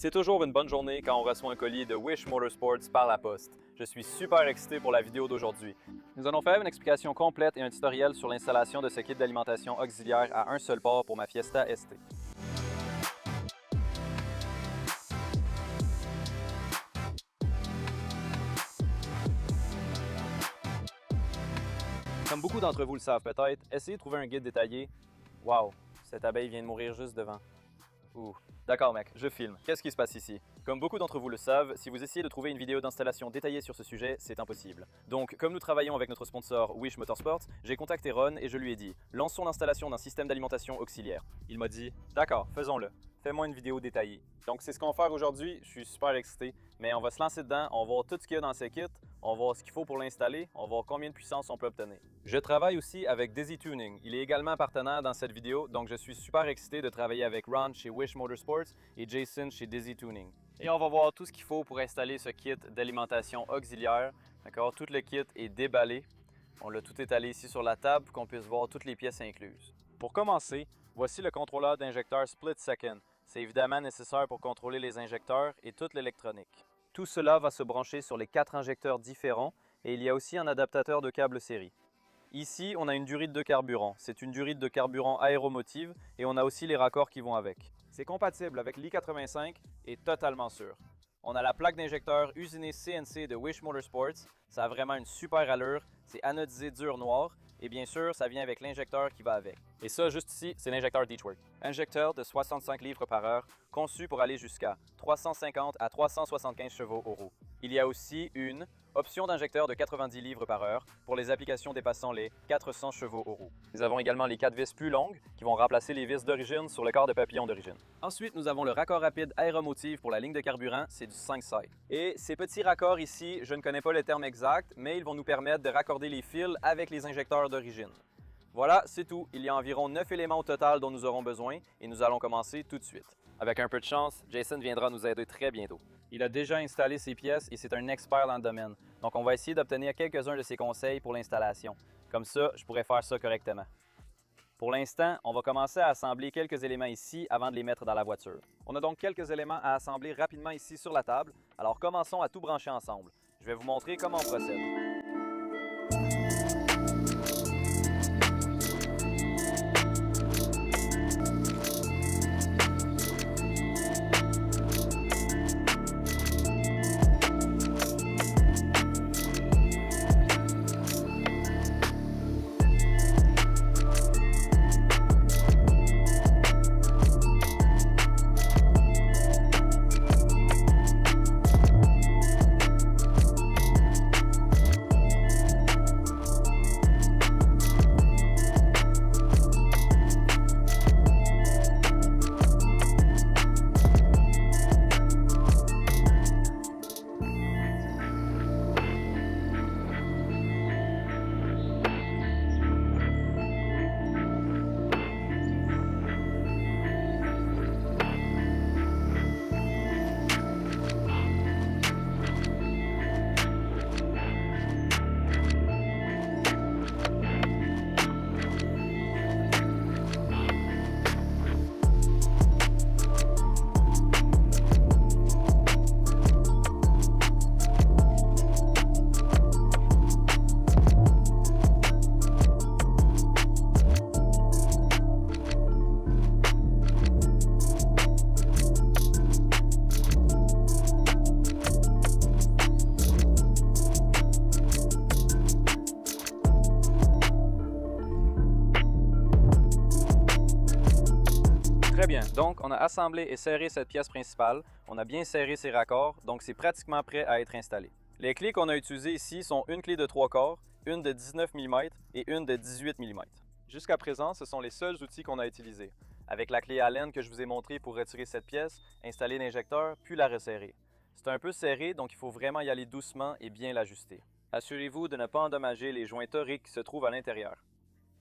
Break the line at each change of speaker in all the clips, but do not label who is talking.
C'est toujours une bonne journée quand on reçoit un colis de Wish Motorsports par la poste. Je suis super excité pour la vidéo d'aujourd'hui. Nous allons faire une explication complète et un tutoriel sur l'installation de ce kit d'alimentation auxiliaire à un seul port pour ma Fiesta ST. Comme beaucoup d'entre vous le savent peut-être, essayez de trouver un guide détaillé. Wow, cette abeille vient de mourir juste devant. Ouh. D'accord mec, je filme. Qu'est-ce qui se passe ici? Comme beaucoup d'entre vous le savent, si vous essayez de trouver une vidéo d'installation détaillée sur ce sujet, c'est impossible. Donc, comme nous travaillons avec notre sponsor Wish Motorsports, j'ai contacté Ron et je lui ai dit « Lançons l'installation d'un système d'alimentation auxiliaire ». Il m'a dit « D'accord, faisons-le. Fais-moi une vidéo détaillée ». Donc c'est ce qu'on va faire aujourd'hui, je suis super excité, mais on va se lancer dedans, on va voir tout ce qu'il y a dans ce kit, on va voir ce qu'il faut pour l'installer, on va voir combien de puissance on peut obtenir. Je travaille aussi avec Desi Tuning, il est également partenaire dans cette vidéo, donc je suis super excité de travailler avec Ron chez Wish Motorsports et Jason chez Desi Tuning. Et on va voir tout ce qu'il faut pour installer ce kit d'alimentation auxiliaire. D'accord, tout le kit est déballé. On l'a tout étalé ici sur la table pour qu'on puisse voir toutes les pièces incluses. Pour commencer, voici le contrôleur d'injecteur Split Second. C'est évidemment nécessaire pour contrôler les injecteurs et toute l'électronique. Tout cela va se brancher sur les 4 injecteurs différents et il y a aussi un adaptateur de câble série. Ici, on a une durite de carburant. C'est une durite de carburant aéromotive et on a aussi les raccords qui vont avec. C'est compatible avec l'I-85 et totalement sûr. On a la plaque d'injecteur usinée CNC de Wish Motorsports. Ça a vraiment une super allure. C'est anodisé dur noir. Et bien sûr, ça vient avec l'injecteur qui va avec. Et ça, juste ici, c'est l'injecteur Detroit. Injecteur de 65 livres par heure, conçu pour aller jusqu'à 350 à 375 chevaux au roue. Il y a aussi une option d'injecteur de 90 livres par heure pour les applications dépassant les 400 chevaux au roue. Nous avons également les 4 vis plus longues qui vont remplacer les vis d'origine sur le corps de papillon d'origine. Ensuite, nous avons le raccord rapide aéromotive pour la ligne de carburant, c'est du 5-side. Et ces petits raccords ici, je ne connais pas le terme exact, mais ils vont nous permettre de raccorder les fils avec les injecteurs d'origine. Voilà, c'est tout. Il y a environ 9 éléments au total dont nous aurons besoin et nous allons commencer tout de suite. Avec un peu de chance, Jason viendra nous aider très bientôt. Il a déjà installé ses pièces et c'est un expert dans le domaine. Donc on va essayer d'obtenir quelques-uns de ses conseils pour l'installation. Comme ça, je pourrais faire ça correctement. Pour l'instant, on va commencer à assembler quelques éléments ici avant de les mettre dans la voiture. On a donc quelques éléments à assembler rapidement ici sur la table. Alors commençons à tout brancher ensemble. Je vais vous montrer comment on procède. Très bien, donc on a assemblé et serré cette pièce principale, on a bien serré ses raccords, donc c'est pratiquement prêt à être installé. Les clés qu'on a utilisées ici sont une clé de 3 quarts, une de 19 mm et une de 18 mm. Jusqu'à présent, ce sont les seuls outils qu'on a utilisés. Avec la clé Allen que je vous ai montré pour retirer cette pièce, installer l'injecteur, puis la resserrer. C'est un peu serré, donc il faut vraiment y aller doucement et bien l'ajuster. Assurez-vous de ne pas endommager les joints toriques qui se trouvent à l'intérieur.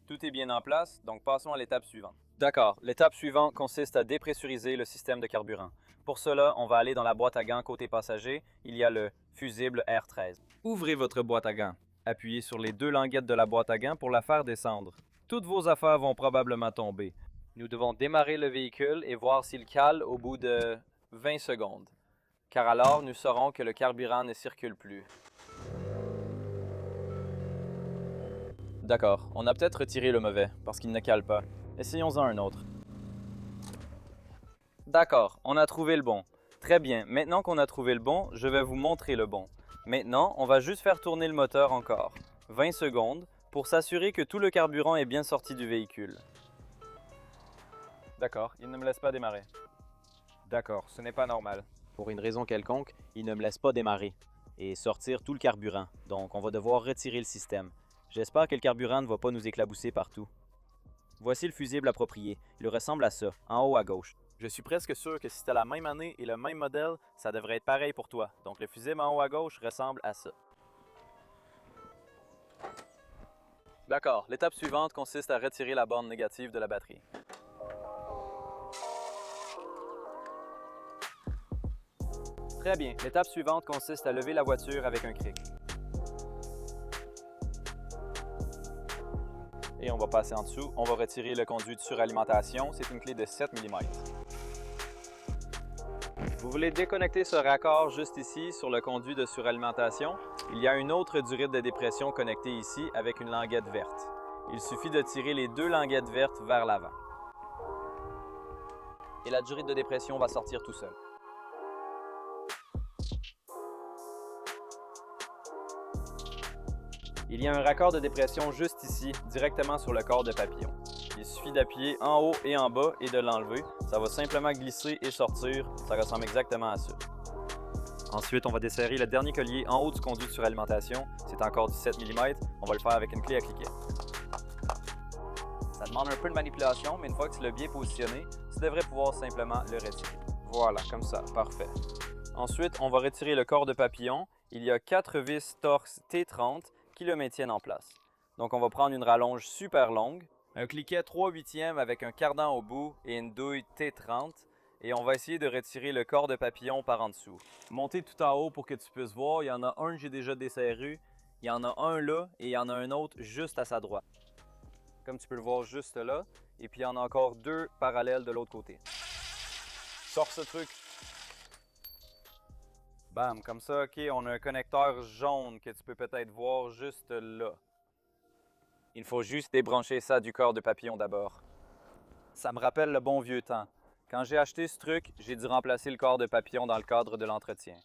Tout est bien en place, donc passons à l'étape suivante. D'accord, l'étape suivante consiste à dépressuriser le système de carburant. Pour cela, on va aller dans la boîte à gants côté passager, il y a le fusible R13. Ouvrez votre boîte à gants. Appuyez sur les 2 languettes de la boîte à gants pour la faire descendre. Toutes vos affaires vont probablement tomber. Nous devons démarrer le véhicule et voir s'il cale au bout de 20 secondes. Car alors, nous saurons que le carburant ne circule plus. D'accord, on a peut-être retiré le mauvais, parce qu'il ne cale pas. Essayons-en un autre. D'accord, on a trouvé le bon. Très bien, maintenant qu'on a trouvé le bon, je vais vous montrer le bon. Maintenant, on va juste faire tourner le moteur encore. 20 secondes, pour s'assurer que tout le carburant est bien sorti du véhicule. D'accord, il ne me laisse pas démarrer. D'accord, ce n'est pas normal.
Pour une raison quelconque, il ne me laisse pas démarrer et sortir tout le carburant, donc on va devoir retirer le système. J'espère que le carburant ne va pas nous éclabousser partout. Voici le fusible approprié. Il ressemble à ça, en haut à gauche.
Je suis presque sûr que si tu as la même année et le même modèle, ça devrait être pareil pour toi. Donc le fusible en haut à gauche ressemble à ça. D'accord, l'étape suivante consiste à retirer la borne négative de la batterie. Très bien, l'étape suivante consiste à lever la voiture avec un cric. Et on va passer en dessous, on va retirer le conduit de suralimentation, c'est une clé de 7 mm. Vous voulez déconnecter ce raccord juste ici sur le conduit de suralimentation? Il y a une autre durite de dépression connectée ici avec une languette verte. Il suffit de tirer les deux languettes vertes vers l'avant. Et la durite de dépression va sortir tout seul. Il y a un raccord de dépression juste ici, directement sur le corps de papillon. Il suffit d'appuyer en haut et en bas et de l'enlever. Ça va simplement glisser et sortir. Ça ressemble exactement à ça. Ensuite, on va desserrer le dernier collier en haut du conduit de suralimentation. C'est encore du 7 mm. On va le faire avec une clé à cliquet. Ça demande un peu de manipulation, mais une fois que tu l'as bien positionné, tu devrais pouvoir simplement le retirer. Voilà, comme ça, parfait. Ensuite, on va retirer le corps de papillon. Il y a 4 vis torx T30 qui le maintiennent en place. Donc, on va prendre une rallonge super longue, un cliquet 3/8 avec un cardan au bout et une douille T30. Et on va essayer de retirer le corps de papillon par en dessous. Montez tout en haut pour que tu puisses voir. Il y en a un que j'ai déjà desserré. Il y en a un là et il y en a un autre juste à sa droite. Comme tu peux le voir juste là. Et puis il y en a encore deux parallèles de l'autre côté. Sors ce truc. Bam, comme ça, ok, on a un connecteur jaune que tu peux peut-être voir juste là. Il faut juste débrancher ça du corps de papillon d'abord. Ça me rappelle le bon vieux temps. Quand j'ai acheté ce truc, j'ai dû remplacer le corps de papillon dans le cadre de l'entretien.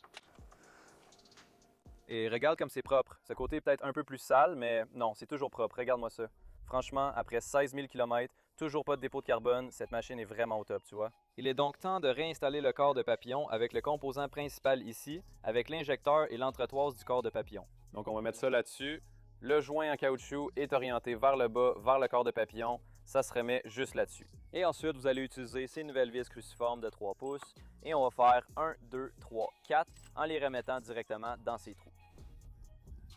Et regarde comme c'est propre. Ce côté est peut-être un peu plus sale, mais non, c'est toujours propre. Regarde-moi ça. Franchement, après 16 000 km, toujours pas de dépôt de carbone, cette machine est vraiment au top, tu vois. Il est donc temps de réinstaller le corps de papillon avec le composant principal ici, avec l'injecteur et l'entretoise du corps de papillon. Donc on va mettre ça là-dessus. Le joint en caoutchouc est orienté vers le bas, vers le corps de papillon. Ça se remet juste là-dessus. Et ensuite, vous allez utiliser ces nouvelles vis cruciformes de 3 pouces et on va faire 1, 2, 3, 4 en les remettant directement dans ces trous.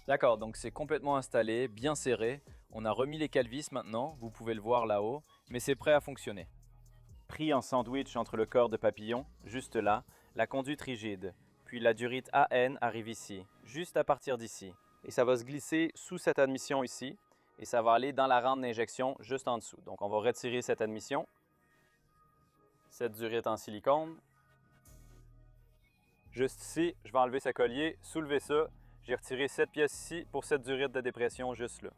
D'accord, donc c'est complètement installé, bien serré. On a remis les 4 vis maintenant, vous pouvez le voir là-haut, mais c'est prêt à fonctionner. Pris en sandwich entre le corps de papillon, juste là, la conduite rigide, puis la durite AN arrive ici, juste à partir d'ici. Et ça va se glisser sous cette admission ici, et ça va aller dans la rampe d'injection juste en dessous. Donc on va retirer cette admission, cette durite en silicone. Juste ici, je vais enlever ce collier, soulever ça. J'ai retiré cette pièce ici pour cette durite de dépression juste là.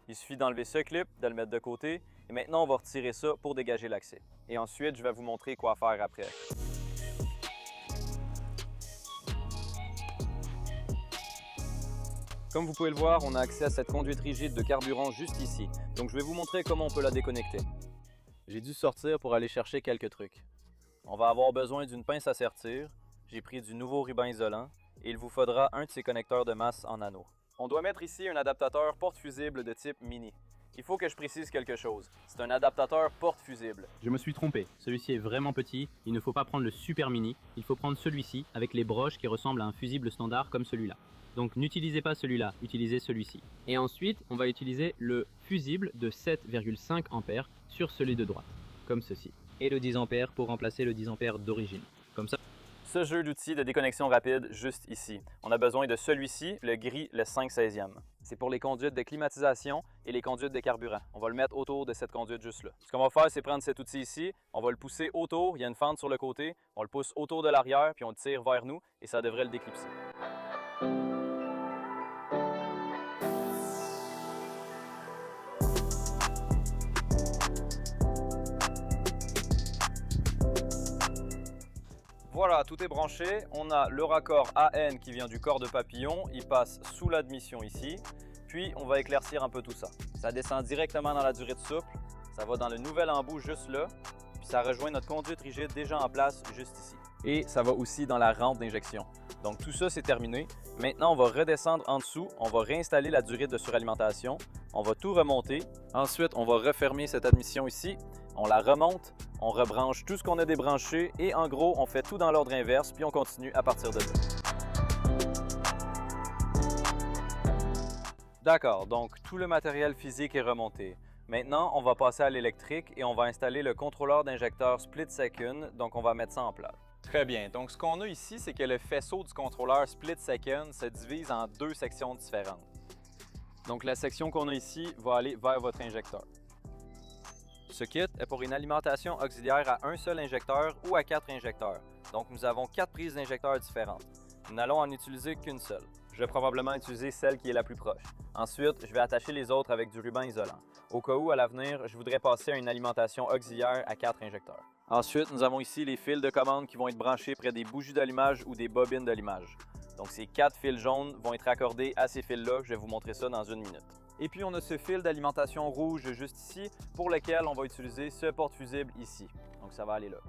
Il suffit d'enlever ce clip, de le mettre de côté, et maintenant on va retirer ça pour dégager l'accès. Et ensuite, je vais vous montrer quoi faire après. Comme vous pouvez le voir, on a accès à cette conduite rigide de carburant juste ici. Donc je vais vous montrer comment on peut la déconnecter. J'ai dû sortir pour aller chercher quelques trucs. On va avoir besoin d'une pince à sertir. J'ai pris du nouveau ruban isolant. Et il vous faudra un de ces connecteurs de masse en anneau. On doit mettre ici un adaptateur porte-fusible de type mini. Il faut que je précise quelque chose. C'est un adaptateur porte-fusible.
Je me suis trompé, celui-ci est vraiment petit, il ne faut pas prendre le super mini, il faut prendre celui-ci avec les broches qui ressemblent à un fusible standard comme celui-là. Donc n'utilisez pas celui-là, utilisez celui-ci. Et ensuite, on va utiliser le fusible de 7,5 A sur celui de droite, comme ceci. Et le 10 A pour remplacer le 10 A d'origine, comme ça.
ce jeu d'outils de déconnexion rapide juste ici. On a besoin de celui-ci, le gris, le 5/16e. C'est pour les conduites de climatisation et les conduites de carburant. On va le mettre autour de cette conduite juste là. Ce qu'on va faire, c'est prendre cet outil ici, on va le pousser autour, il y a une fente sur le côté, on le pousse autour de l'arrière, puis on le tire vers nous et ça devrait le déclipser. Voilà, tout est branché. On a le raccord AN qui vient du corps de papillon. Il passe sous l'admission ici. Puis, on va éclaircir un peu tout ça. Ça descend directement dans la durée de souple. Ça va dans le nouvel embout juste là. Puis, ça rejoint notre conduite rigide déjà en place juste ici. Et ça va aussi dans la rampe d'injection. Donc, tout ça, c'est terminé. Maintenant, on va redescendre en dessous. On va réinstaller la durée de suralimentation. On va tout remonter. Ensuite, on va refermer cette admission ici. On la remonte, on rebranche tout ce qu'on a débranché et en gros, on fait tout dans l'ordre inverse puis on continue à partir de là. D'accord, donc tout le matériel physique est remonté. Maintenant, on va passer à l'électrique et on va installer le contrôleur d'injecteur split second, donc on va mettre ça en place. Très bien, donc ce qu'on a ici, c'est que le faisceau du contrôleur split second se divise en deux sections différentes. Donc la section qu'on a ici va aller vers votre injecteur. Ce kit est pour une alimentation auxiliaire à un seul injecteur ou à 4 injecteurs. Donc nous avons 4 prises d'injecteurs différentes. Nous n'allons en utiliser qu'une seule. Je vais probablement utiliser celle qui est la plus proche. Ensuite, je vais attacher les autres avec du ruban isolant. Au cas où, à l'avenir, je voudrais passer à une alimentation auxiliaire à 4 injecteurs. Ensuite, nous avons ici les fils de commande qui vont être branchés près des bougies d'allumage ou des bobines d'allumage. Donc ces 4 fils jaunes vont être raccordés à ces fils-là. Je vais vous montrer ça dans une minute. Et puis on a ce fil d'alimentation rouge juste ici pour lequel on va utiliser ce porte-fusible ici. Donc ça va aller là.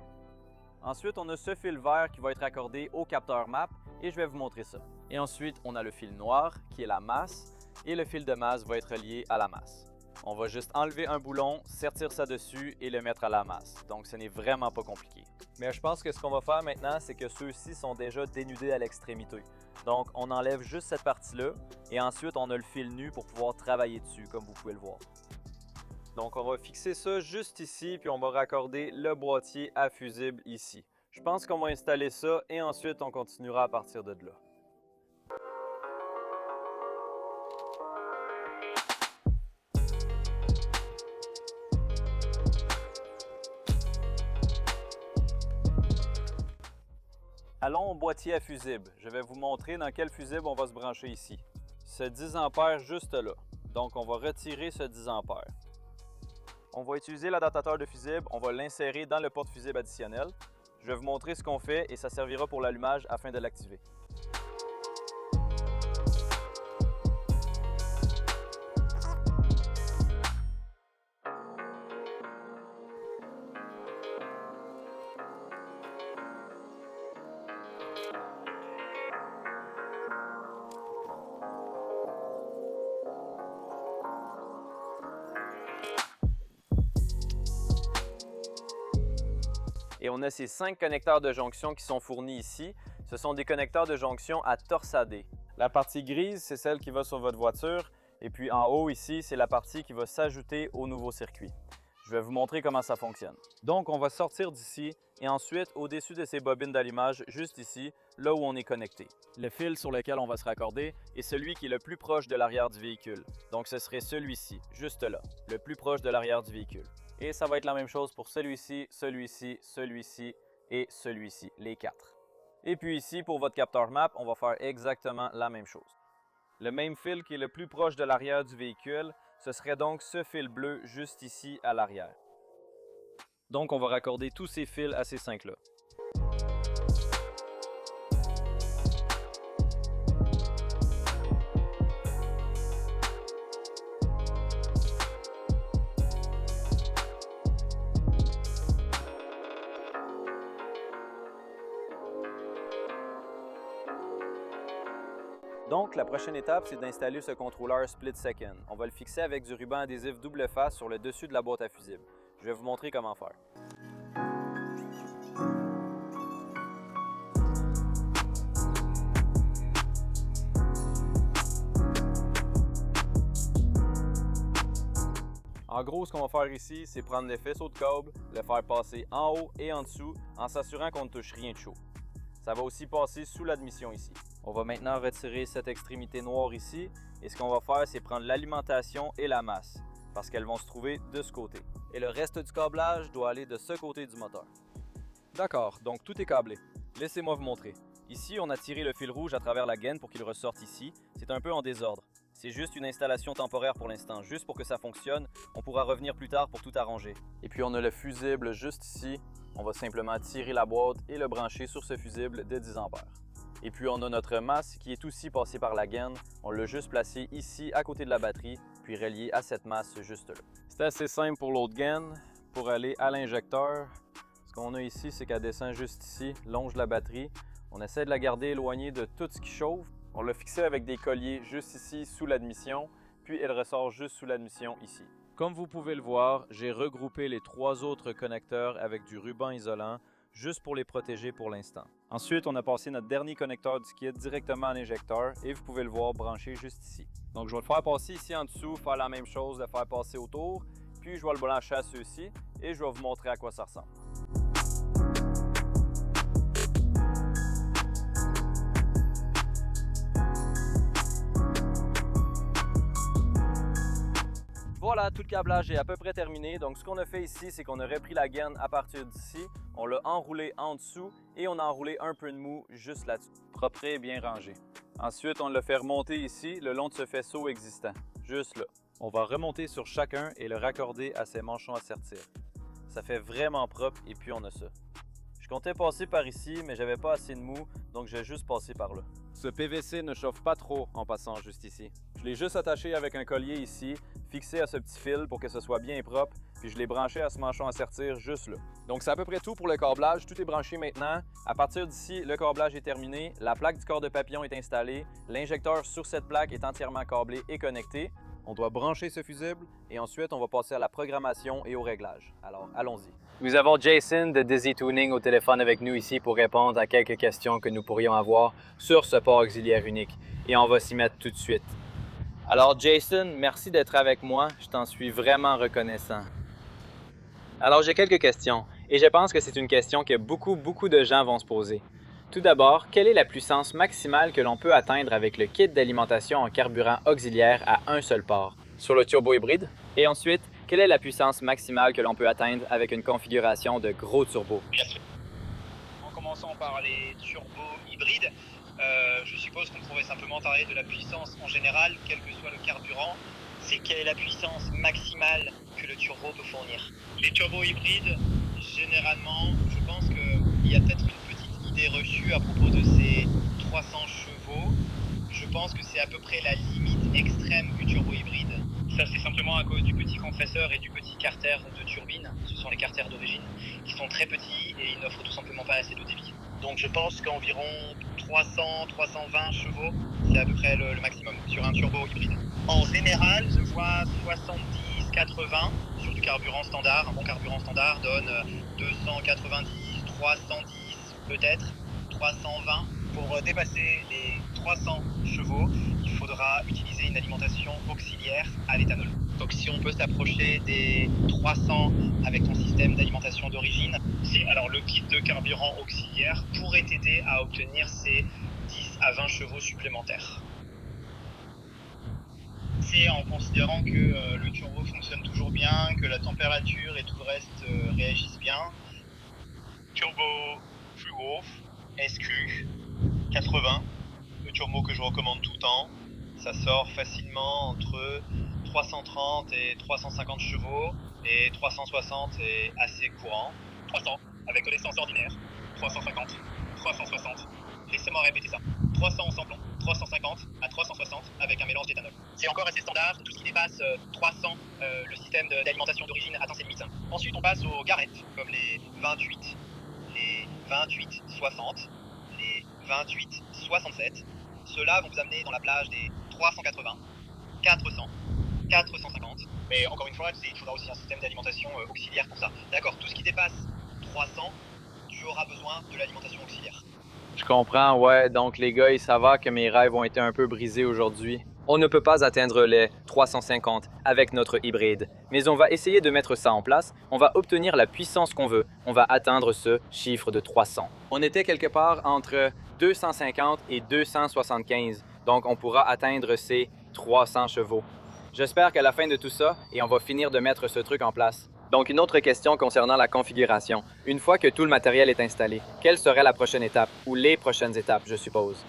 Ensuite, on a ce fil vert qui va être accordé au capteur MAP et je vais vous montrer ça. Et ensuite, on a le fil noir qui est la masse et le fil de masse va être relié à la masse. On va juste enlever un boulon, sertir ça dessus et le mettre à la masse. Donc ce n'est vraiment pas compliqué. Mais je pense que ce qu'on va faire maintenant, c'est que ceux-ci sont déjà dénudés à l'extrémité. Donc on enlève juste cette partie-là et ensuite on a le fil nu pour pouvoir travailler dessus comme vous pouvez le voir. Donc on va fixer ça juste ici puis on va raccorder le boîtier à fusible ici. Je pense qu'on va installer ça et ensuite on continuera à partir de là. Allons au boîtier à fusible. Je vais vous montrer dans quel fusible on va se brancher ici. Ce 10 A juste là. Donc on va retirer ce 10 A. On va utiliser l'adaptateur de fusible, on va l'insérer dans le porte-fusible additionnel. Je vais vous montrer ce qu'on fait et ça servira pour l'allumage afin de l'activer. Et on a ces 5 connecteurs de jonction qui sont fournis ici. Ce sont des connecteurs de jonction à torsadés. La partie grise, c'est celle qui va sur votre voiture. Et puis en haut ici, c'est la partie qui va s'ajouter au nouveau circuit. Je vais vous montrer comment ça fonctionne. Donc on va sortir d'ici et ensuite au-dessus de ces bobines d'allumage, juste ici, là où on est connecté. Le fil sur lequel on va se raccorder est celui qui est le plus proche de l'arrière du véhicule. Donc ce serait celui-ci, juste là, le plus proche de l'arrière du véhicule. Et ça va être la même chose pour celui-ci, celui-ci, celui-ci et celui-ci, les 4. Et puis ici, pour votre capteur MAP, on va faire exactement la même chose. Le même fil qui est le plus proche de l'arrière du véhicule, ce serait donc ce fil bleu juste ici à l'arrière. Donc on va raccorder tous ces fils à ces 5-là. Donc, la prochaine étape, c'est d'installer ce contrôleur split second. On va le fixer avec du ruban adhésif double face sur le dessus de la boîte à fusible. Je vais vous montrer comment faire. En gros, ce qu'on va faire ici, c'est prendre le faisceau de câble, le faire passer en haut et en dessous en s'assurant qu'on ne touche rien de chaud. Ça va aussi passer sous l'admission ici. On va maintenant retirer cette extrémité noire ici et ce qu'on va faire, c'est prendre l'alimentation et la masse parce qu'elles vont se trouver de ce côté. Et le reste du câblage doit aller de ce côté du moteur. D'accord, donc tout est câblé. Laissez-moi vous montrer. Ici, on a tiré le fil rouge à travers la gaine pour qu'il ressorte ici. C'est un peu en désordre. C'est juste une installation temporaire pour l'instant, juste pour que ça fonctionne. On pourra revenir plus tard pour tout arranger. Et puis on a le fusible juste ici. On va simplement tirer la boîte et le brancher sur ce fusible de 10 ampères. Et puis on a notre masse qui est aussi passée par la gaine. On l'a juste placé ici à côté de la batterie, puis relié à cette masse juste là. C'est assez simple pour l'autre gaine. Pour aller à l'injecteur, ce qu'on a ici, c'est qu'elle descend juste ici, longe la batterie. On essaie de la garder éloignée de tout ce qui chauffe. On l'a fixée avec des colliers juste ici sous l'admission, puis elle ressort juste sous l'admission ici. Comme vous pouvez le voir, j'ai regroupé les 3 autres connecteurs avec du ruban isolant, juste pour les protéger pour l'instant. Ensuite, on a passé notre dernier connecteur du kit directement à l'injecteur et vous pouvez le voir branché juste ici. Donc je vais le faire passer ici en dessous, faire la même chose, le faire passer autour, puis je vais le brancher à ceux-ci et je vais vous montrer à quoi ça ressemble. Voilà, tout le câblage est à peu près terminé. Donc ce qu'on a fait ici, c'est qu'on a repris la gaine à partir d'ici, on l'a enroulé en dessous et on a enroulé un peu de mou juste là-dessus. Propre et bien rangé. Ensuite, on l'a fait remonter ici le long de ce faisceau existant, juste là. On va remonter sur chacun et le raccorder à ses manchons à sertir. Ça fait vraiment propre et puis on a ça. Je comptais passer par ici, mais j'avais pas assez de mou, donc j'ai juste passé par là. Ce PVC ne chauffe pas trop en passant juste ici. Je l'ai juste attaché avec un collier ici, fixé à ce petit fil pour que ce soit bien propre, puis je l'ai branché à ce manchon à sertir juste là. Donc c'est à peu près tout pour le câblage, tout est branché maintenant. À partir d'ici, le câblage est terminé, la plaque du corps de papillon est installée, l'injecteur sur cette plaque est entièrement câblé et connecté. On doit brancher ce fusible et ensuite on va passer à la programmation et au réglage. Alors allons-y.
Nous avons Jason de Dizzy Tuning au téléphone avec nous ici pour répondre à quelques questions que nous pourrions avoir sur ce port auxiliaire unique. Et on va s'y mettre tout de suite. Alors Jason, merci d'être avec moi. Je t'en suis vraiment reconnaissant. Alors j'ai quelques questions et je pense que c'est une question que beaucoup de gens vont se poser. Tout d'abord, quelle est la puissance maximale que l'on peut atteindre avec le kit d'alimentation en carburant auxiliaire à un seul port?
Sur le turbo hybride?
Et ensuite, quelle est la puissance maximale que l'on peut atteindre avec une configuration de gros turbo?
Bien sûr. En commençant par les turbos hybrides, je suppose qu'on pourrait simplement parler de la puissance en général, quel que soit le carburant. C'est quelle est la puissance maximale que le turbo peut fournir? Les turbos hybrides, généralement, je pense qu'il y a peut-être une petite idée reçue à propos de ces 300 chevaux. Je pense que c'est à peu près la limite extrême du turbo hybride. Ça, c'est simplement à cause du petit compresseur et du petit carter de turbine. Ce sont les carters d'origine qui sont très petits et ils n'offrent tout simplement pas assez de débit. Donc je pense qu'environ 300-320 chevaux, c'est à peu près le maximum sur un turbo hybride. En général, je vois 70-80 sur du carburant standard. Un bon carburant standard donne 290, 310 peut-être, 320. Pour dépasser les 300 chevaux, il faudra utiliser une alimentation auxiliaire à l'éthanol. Donc si on peut s'approcher des 300 avec ton système d'alimentation d'origine, alors le kit de carburant auxiliaire pourrait t'aider à obtenir ces 10 à 20 chevaux supplémentaires. C'est en considérant que le turbo fonctionne toujours bien, que la température et tout le reste réagissent bien. Turbo Fluo SQ 80, le turbo que je recommande tout le temps. Ça sort facilement entre 330 et 350 chevaux et 360 est assez courant. 300 avec de l'essence ordinaire, 350, 360. Laissez-moi répéter ça. 300 sans plomb, 350 à 360 avec un mélange d'éthanol. C'est encore assez standard, tout ce qui dépasse 300, le système d'alimentation d'origine atteint ses limites. Ensuite on passe aux garettes, comme les 28, les 28-60, les 28-67. Ceux-là vont vous amener dans la plage des 380, 400, 450. Mais encore une fois, il faudra aussi un système d'alimentation auxiliaire pour ça. D'accord, tout ce qui dépasse 300, tu auras besoin de l'alimentation auxiliaire.
Je comprends, ouais. Donc les gars, ça va que mes rêves ont été un peu brisés aujourd'hui. On ne peut pas atteindre les 350 avec notre hybride, mais on va essayer de mettre ça en place, on va obtenir la puissance qu'on veut, on va atteindre ce chiffre de 300. On était quelque part entre 250 et 275, donc on pourra atteindre ces 300 chevaux. J'espère qu'à la fin de tout ça, et on va finir de mettre ce truc en place. Donc une autre question concernant la configuration. Une fois que tout le matériel est installé, quelle serait la prochaine étape, ou les prochaines étapes, je suppose?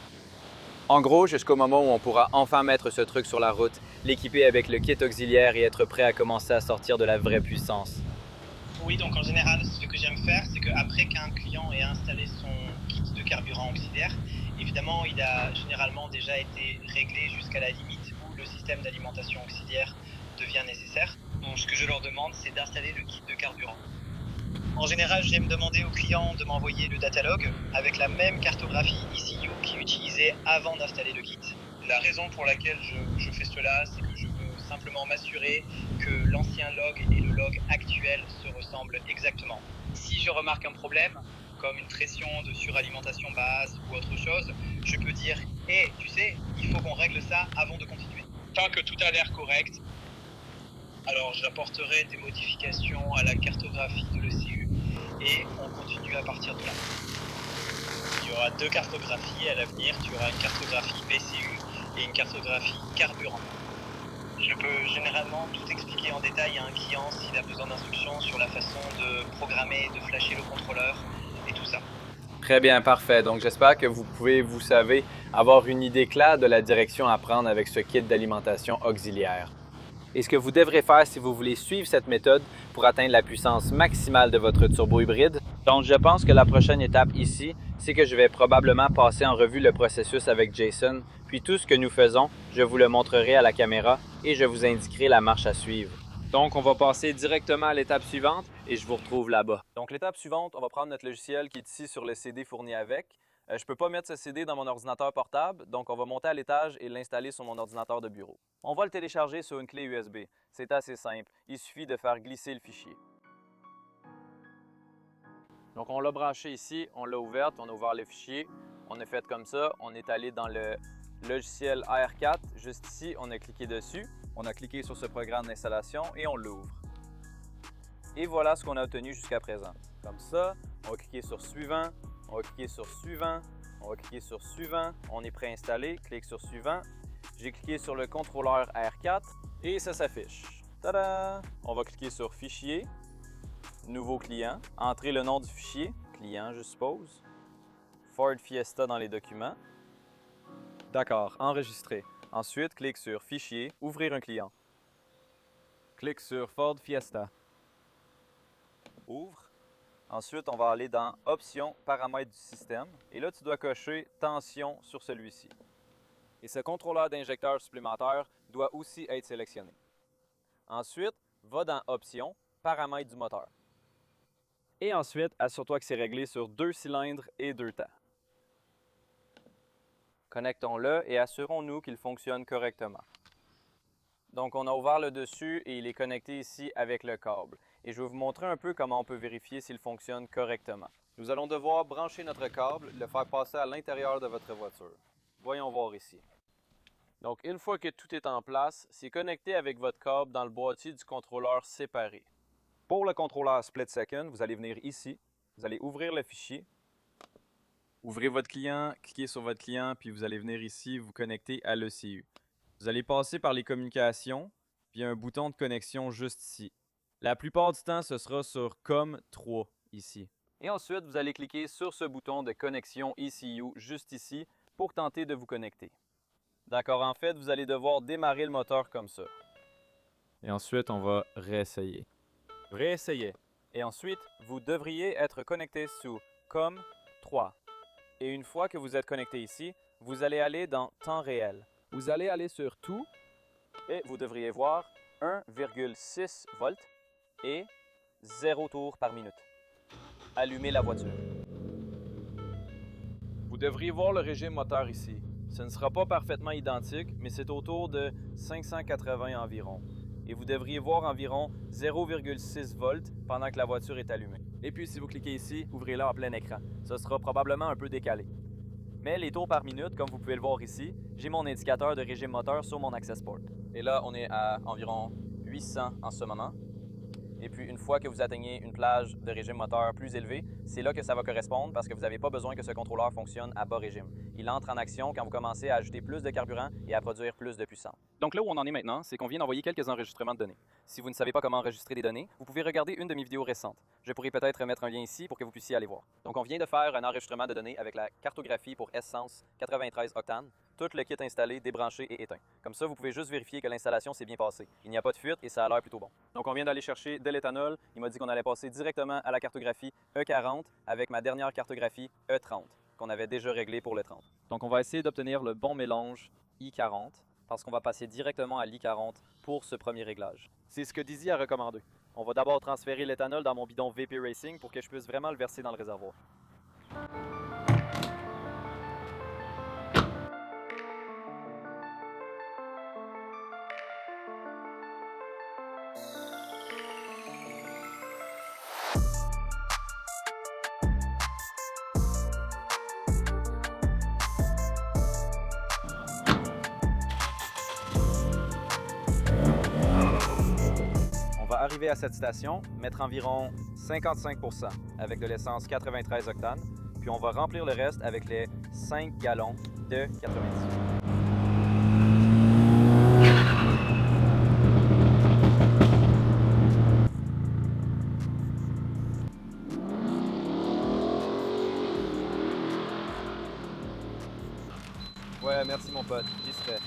En gros, jusqu'au moment où on pourra enfin mettre ce truc sur la route, l'équiper avec le kit auxiliaire et être prêt à commencer à sortir de la vraie puissance.
Oui, donc en général, ce que j'aime faire, c'est qu'après qu'un client ait installé son kit de carburant auxiliaire, évidemment, il a généralement déjà été réglé jusqu'à la limite où le système d'alimentation auxiliaire devient nécessaire. Donc ce que je leur demande, c'est d'installer le kit de carburant. En général, j'aime demander au client de m'envoyer le datalog avec la même cartographie ECU qu'il utilisait avant d'installer le kit. La raison pour laquelle je fais cela, c'est que je veux simplement m'assurer que l'ancien log et le log actuel se ressemblent exactement. Si je remarque un problème, comme une pression de suralimentation basse ou autre chose, je peux dire « Hé, tu sais, il faut qu'on règle ça avant de continuer ». Tant que tout a l'air correct, alors j'apporterai des modifications à la cartographie de l'ECU et on continue à partir de là. Il y aura deux cartographies à l'avenir, tu auras une cartographie BCU et une cartographie carburant. Je peux généralement tout expliquer en détail à un client s'il a besoin d'instructions sur la façon de programmer, de flasher le contrôleur et tout ça.
Très bien, parfait. Donc j'espère que vous pouvez, vous savez, avoir une idée claire de la direction à prendre avec ce kit d'alimentation auxiliaire. Et ce que vous devrez faire si vous voulez suivre cette méthode pour atteindre la puissance maximale de votre turbo hybride. Donc je pense que la prochaine étape ici, c'est que je vais probablement passer en revue le processus avec Jason, puis tout ce que nous faisons, je vous le montrerai à la caméra et je vous indiquerai la marche à suivre. Donc on va passer directement à l'étape suivante et je vous retrouve là-bas. Donc l'étape suivante, on va prendre notre logiciel qui est ici sur le CD fourni avec. Je ne peux pas mettre ce CD dans mon ordinateur portable, donc on va monter à l'étage et l'installer sur mon ordinateur de bureau. On va le télécharger sur une clé USB. C'est assez simple, il suffit de faire glisser le fichier. Donc on l'a branché ici, on l'a ouverte, on a ouvert le fichier, on a fait comme ça, on est allé dans le logiciel AR4, juste ici, on a cliqué dessus, on a cliqué sur ce programme d'installation et on l'ouvre. Et voilà ce qu'on a obtenu jusqu'à présent. Comme ça, on va cliquer sur Suivant, on va cliquer sur Suivant, on va cliquer sur Suivant, on est préinstallé, clique sur Suivant. J'ai cliqué sur le contrôleur R4 et ça s'affiche. Tada! On va cliquer sur Fichier, Nouveau client, entrer le nom du fichier, client je suppose, Ford Fiesta dans les documents. D'accord, enregistrer. Ensuite, clique sur Fichier, Ouvrir un client. Clique sur Ford Fiesta. Ouvre. Ensuite, on va aller dans Options, Paramètres du système. Et là, tu dois cocher Tension sur celui-ci. Et ce contrôleur d'injecteur supplémentaire doit aussi être sélectionné. Ensuite, va dans Options, Paramètres du moteur. Et ensuite, assure-toi que c'est réglé sur 2 cylindres et 2 temps. Connectons-le et assurons-nous qu'il fonctionne correctement. Donc, on a ouvert le dessus et il est connecté ici avec le câble. Et je vais vous montrer un peu comment on peut vérifier s'il fonctionne correctement. Nous allons devoir brancher notre câble, le faire passer à l'intérieur de votre voiture. Voyons voir ici. Donc, une fois que tout est en place, c'est connecté avec votre câble dans le boîtier du contrôleur séparé. Pour le contrôleur Split Second, vous allez venir ici, vous allez ouvrir le fichier, ouvrez votre client, cliquez sur votre client, puis vous allez venir ici vous connecter à l'ECU. Vous allez passer par les communications, puis il y a un bouton de connexion juste ici. La plupart du temps, ce sera sur COM3 ici. Et ensuite, vous allez cliquer sur ce bouton de connexion ECU juste ici pour tenter de vous connecter. D'accord, en fait, vous allez devoir démarrer le moteur comme ça. Et ensuite, on va réessayer. Réessayer. Et ensuite, vous devriez être connecté sous COM3. Et une fois que vous êtes connecté ici, vous allez aller dans Temps réel. Vous allez aller sur Tout et vous devriez voir 1,6 volts et 0 tours par minute. Allumez la voiture. Vous devriez voir le régime moteur ici. Ce ne sera pas parfaitement identique, mais c'est autour de 580 environ. Et vous devriez voir environ 0,6 volts pendant que la voiture est allumée. Et puis si vous cliquez ici, ouvrez-la en plein écran. Ce sera probablement un peu décalé. Mais les tours par minute, comme vous pouvez le voir ici, j'ai mon indicateur de régime moteur sur mon Access Port. Et là, on est à environ 800 en ce moment. Et puis, une fois que vous atteignez une plage de régime moteur plus élevée, c'est là que ça va correspondre parce que vous n'avez pas besoin que ce contrôleur fonctionne à bas régime. Il entre en action quand vous commencez à ajouter plus de carburant et à produire plus de puissance. Donc là où on en est maintenant, c'est qu'on vient d'envoyer quelques enregistrements de données. Si vous ne savez pas comment enregistrer des données, vous pouvez regarder une de mes vidéos récentes. Je pourrais peut-être mettre un lien ici pour que vous puissiez aller voir. Donc on vient de faire un enregistrement de données avec la cartographie pour Essence 93 octane, tout le kit installé, débranché et éteint. Comme ça, vous pouvez juste vérifier que l'installation s'est bien passée. Il n'y a pas de fuite et ça a l'air plutôt bon. Donc on vient d'aller chercher de l'éthanol. Il m'a dit qu'on allait passer directement à la cartographie E40 avec ma dernière cartographie E30 qu'on avait déjà réglée pour le 30. Donc on va essayer d'obtenir le bon mélange I40 parce qu'on va passer directement à l'I40 pour ce premier réglage. C'est ce que Dizzy a recommandé. On va d'abord transférer l'éthanol dans mon bidon VP Racing pour que je puisse vraiment le verser dans le réservoir. Arriver à cette station, mettre environ 55% avec de l'essence 93 octane, puis on va remplir le reste avec les 5 gallons de 98. Ouais, merci mon pote, j'y serai.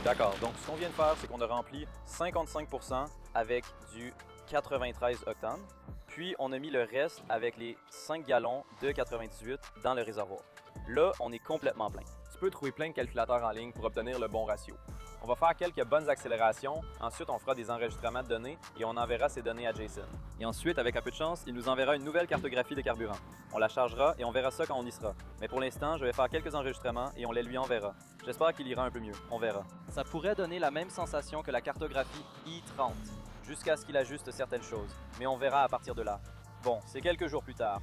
D'accord, donc ce qu'on vient de faire, c'est qu'on a rempli 55% avec du 93 octane, puis on a mis le reste avec les 5 gallons de 98 dans le réservoir. Là, on est complètement plein. Tu peux trouver plein de calculateurs en ligne pour obtenir le bon ratio. On va faire quelques bonnes accélérations, ensuite on fera des enregistrements de données et on enverra ces données à Jason. Et ensuite, avec un peu de chance, il nous enverra une nouvelle cartographie de carburant. On la chargera et on verra ça quand on y sera. Mais pour l'instant, je vais faire quelques enregistrements et on les lui enverra. J'espère qu'il ira un peu mieux, on verra. Ça pourrait donner la même sensation que la cartographie I30, jusqu'à ce qu'il ajuste certaines choses, mais on verra à partir de là. Bon, c'est quelques jours plus tard.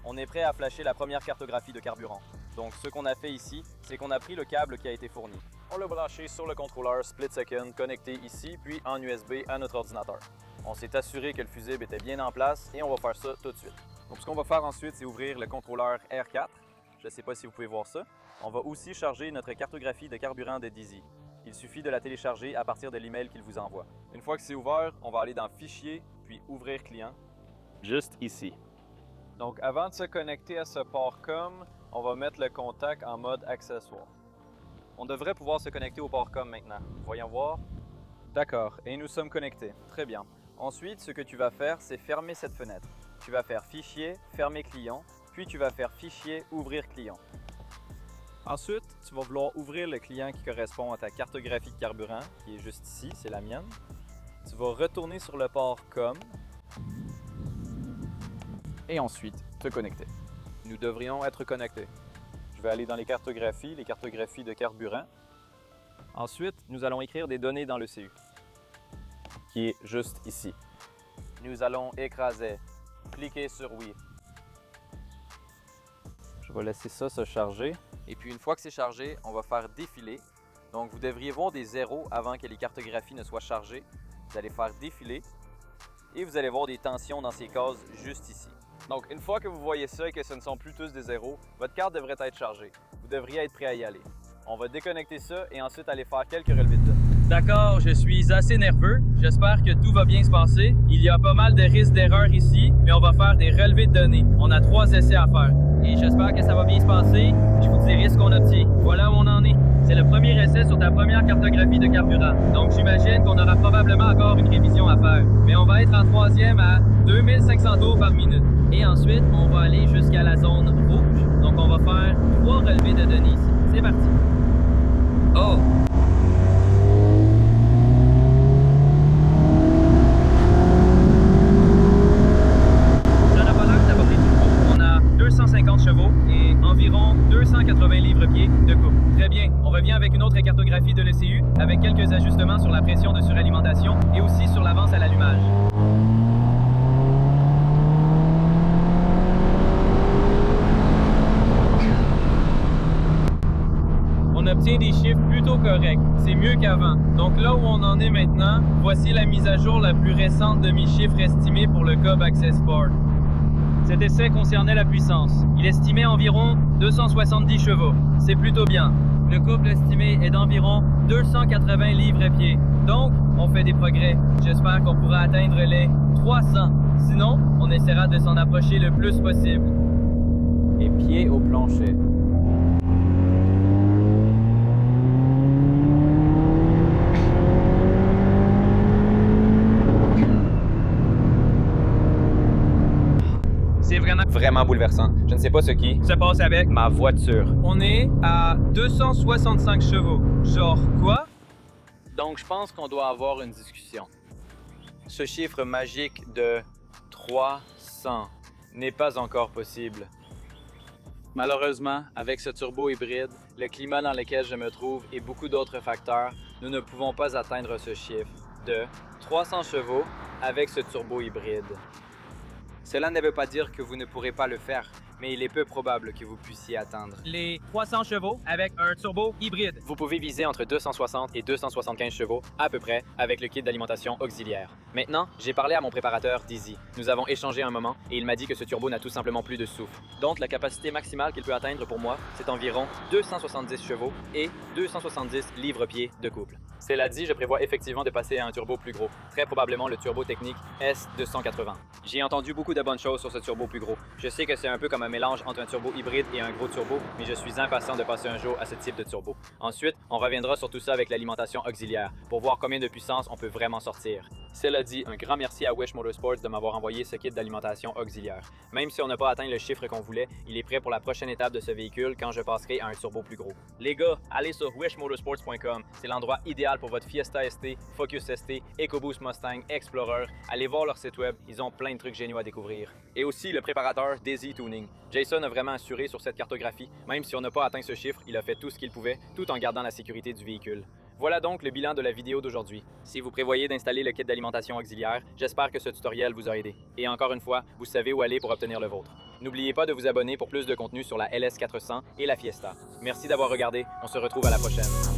On est prêt à flasher la première cartographie de carburant. Donc ce qu'on a fait ici, c'est qu'on a pris le câble qui a été fourni. On l'a branché sur le contrôleur split second connecté ici, puis en USB à notre ordinateur. On s'est assuré que le fusible était bien en place et on va faire ça tout de suite. Donc ce qu'on va faire ensuite, c'est ouvrir le contrôleur R4. Je ne sais pas si vous pouvez voir ça. On va aussi charger notre cartographie de carburant de Dizzy. Il suffit de la télécharger à partir de l'email qu'il vous envoie. Une fois que c'est ouvert, on va aller dans Fichier, puis Ouvrir client, juste ici. Donc avant de se connecter à ce port COM, on va mettre le contact en mode accessoire. On devrait pouvoir se connecter au port COM maintenant. Voyons voir. D'accord, et nous sommes connectés. Très bien. Ensuite, ce que tu vas faire, c'est fermer cette fenêtre. Tu vas faire Fichier, Fermer client, puis tu vas faire Fichier, Ouvrir client. Ensuite, tu vas vouloir ouvrir le client qui correspond à ta cartographie de carburant, qui est juste ici, c'est la mienne. Tu vas retourner sur le port COM et ensuite te connecter. Nous devrions être connectés. Je vais aller dans les cartographies de carburant. Ensuite, nous allons écrire des données dans le CU, qui est juste ici. Nous allons écraser, cliquer sur oui. Je vais laisser ça se charger. Et puis une fois que c'est chargé, on va faire défiler. Donc vous devriez voir des zéros avant que les cartographies ne soient chargées. Vous allez faire défiler et vous allez voir des tensions dans ces cases juste ici. Donc une fois que vous voyez ça et que ce ne sont plus tous des zéros, votre carte devrait être chargée. Vous devriez être prêt à y aller. On va déconnecter ça et ensuite aller faire quelques relevés de données.
D'accord, je suis assez nerveux. J'espère que tout va bien se passer. Il y a pas mal de risques d'erreur ici, mais on va faire des relevés de données. On a 3 essais à faire. Et j'espère que ça va bien se passer. Je vous dirai ce qu'on obtient. Voilà où on en est. C'est le premier essai sur ta première cartographie de carburant. Donc j'imagine qu'on aura probablement encore une révision à faire. Mais on va être en 3e à 2500 tours par minute. Et ensuite, on va aller jusqu'à la zone rouge. Donc on va faire 3 relevés de données ici. C'est parti. Oh! Ça n'a pas l'air d'avoir pris du coup. On a 250 chevaux et environ 280 livres-pieds de couple. Très bien. On revient avec une autre cartographie de l'ECU avec quelques ajustements sur la pression de suralimentation et aussi sur l'avance à l'allumage.
obtient des chiffres plutôt corrects. C'est mieux qu'avant. Donc là où on en est maintenant, voici la mise à jour la plus récente de mes chiffres estimés pour le Cobb Access Board. Cet essai concernait la puissance. Il estimait environ 270 chevaux. C'est plutôt bien. Le couple estimé est d'environ 280 livres-pieds. Donc, on fait des progrès. J'espère qu'on pourra atteindre les 300. Sinon, on essaiera de s'en approcher le plus possible.
Et pied au plancher.
C'est vraiment
bouleversant. Je ne sais pas ce qui
se passe avec.
ma voiture.
On est à 265 chevaux. Genre quoi?
Donc, je pense qu'on doit avoir une discussion. Ce chiffre magique de 300 n'est pas encore possible. Malheureusement, avec ce turbo hybride, le climat dans lequel je me trouve et beaucoup d'autres facteurs, nous ne pouvons pas atteindre ce chiffre de 300 chevaux avec ce turbo hybride. Cela ne veut pas dire que vous ne pourrez pas le faire, mais il est peu probable que vous puissiez atteindre.
Les 300 chevaux avec un turbo hybride.
Vous pouvez viser entre 260 et 275 chevaux, à peu près, avec le kit d'alimentation auxiliaire. Maintenant, j'ai parlé à mon préparateur, Dizzy. Nous avons échangé un moment et il m'a dit que ce turbo n'a tout simplement plus de souffle. Donc, la capacité maximale qu'il peut atteindre pour moi, c'est environ 270 chevaux et 270 livres-pieds de couple. Cela dit, je prévois effectivement de passer à un turbo plus gros, très probablement le turbo technique S280. J'ai entendu beaucoup de bonnes choses sur ce turbo plus gros. Je sais que c'est un peu comme un mélange entre un turbo hybride et un gros turbo, mais je suis impatient de passer un jour à ce type de turbo. Ensuite, on reviendra sur tout ça avec l'alimentation auxiliaire, pour voir combien de puissance on peut vraiment sortir. Cela dit, un grand merci à Wish Motorsports de m'avoir envoyé ce kit d'alimentation auxiliaire. Même si on n'a pas atteint le chiffre qu'on voulait, il est prêt pour la prochaine étape de ce véhicule quand je passerai à un turbo plus gros. Les gars, allez sur wishmotorsports.com, c'est l'endroit idéal pour votre Fiesta ST, Focus ST, EcoBoost Mustang, Explorer. Allez voir leur site web, ils ont plein de trucs géniaux à découvrir. Et aussi le préparateur Dizzy Tuning. Jason a vraiment assuré sur cette cartographie, même si on n'a pas atteint ce chiffre, il a fait tout ce qu'il pouvait, tout en gardant la sécurité du véhicule. Voilà donc le bilan de la vidéo d'aujourd'hui. Si vous prévoyez d'installer le kit d'alimentation auxiliaire, j'espère que ce tutoriel vous a aidé. Et encore une fois, vous savez où aller pour obtenir le vôtre. N'oubliez pas de vous abonner pour plus de contenu sur la LS400 et la Fiesta. Merci d'avoir regardé, on se retrouve à la prochaine.